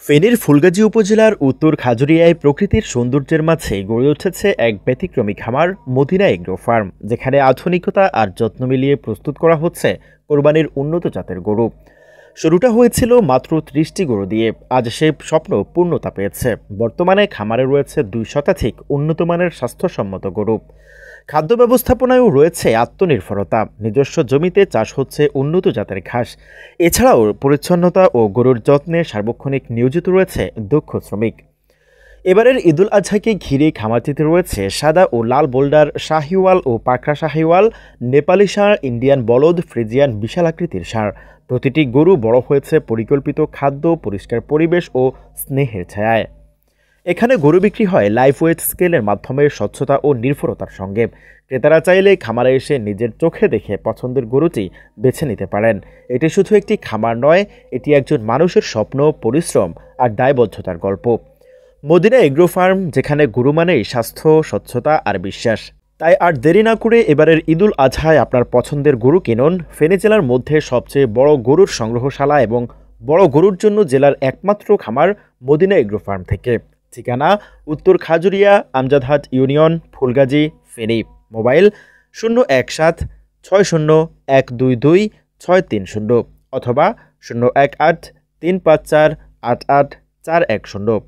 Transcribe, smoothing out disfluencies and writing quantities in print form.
ফেনীর ফুলগাজী উপজেলার উত্তর খাজুরিয়ায় প্রকৃতির সৌন্দর্যের মাঝে গড়ে উঠেছে এক ব্যতিক্রমী খামার মদিনা এগ্রো ফার্ম, যেখানে আধুনিকতা আর যত্ন মিলিয়ে প্রস্তুত করা হচ্ছে কোরবানির উন্নত জাতের গরু। শুরুটা হয়েছিল মাত্র ৩০টি গরু দিয়ে। আজ সে স্বপ্ন পূর্ণতা পেয়েছে। বর্তমানে খামারে রয়েছে ২ শতাধিক উন্নতমানের স্বাস্থ্যসম্মত গরু। খাদ্য ব্যবস্থাপনায়ও রয়েছে আত্মনির্ভরতা। নিজস্ব জমিতে চাষ হচ্ছে উন্নত জাতের ঘাস। এছাড়াও পরিচ্ছন্নতা ও গরুর যত্নে সার্বক্ষণিক নিয়োজিত রয়েছে দক্ষ শ্রমিক। এবারের ঈদুল আজহাকে ঘিরে খামারটিতে রয়েছে সাদা ও লাল বোল্ডার, শাহিওয়াল ও পাকড়া শাহিওয়াল, নেপালি ষাঁড়, ইন্ডিয়ান বলদ, ফ্রিজিয়ান বিশাল আকৃতির ষাঁড়। প্রতিটি গরু বড় হয়েছে পরিকল্পিত খাদ্য, পরিষ্কার পরিবেশ ও স্নেহের ছায়ায়। এখানে গরু বিক্রি হয় লাইভ ওয়েট স্কেলের মাধ্যমে, স্বচ্ছতা ও নির্ভরতার সঙ্গে। ক্রেতারা চাইলে খামারে এসে নিজের চোখে দেখে পছন্দের গরুটি বেছে নিতে পারেন। এটি শুধু একটি খামার নয়, এটি একজন মানুষের স্বপ্ন, পরিশ্রম আর দায়বদ্ধতার গল্প। মদিনা এগ্রো ফার্ম, যেখানে গরু মানেই স্বাস্থ্য, স্বচ্ছতা আর বিশ্বাস। তাই আর দেরি না করে এবারের ঈদুল আজহায় আপনার পছন্দের গরু কিনুন ফেনী জেলার মধ্যে সবচেয়ে বড় গরুর সংগ্রহশালা এবং বড় গরুর জন্য জেলার একমাত্র খামার মদিনা এগ্রো ফার্ম থেকে। ঠিকানা: উত্তর খাজুরিয়া, আমজাদহাট ইউনিয়ন, ফুলগাজী, ফেনী। মোবাইল: 0১৭-৬০-১22-৬৩০ অথবা 018-354-৮8410।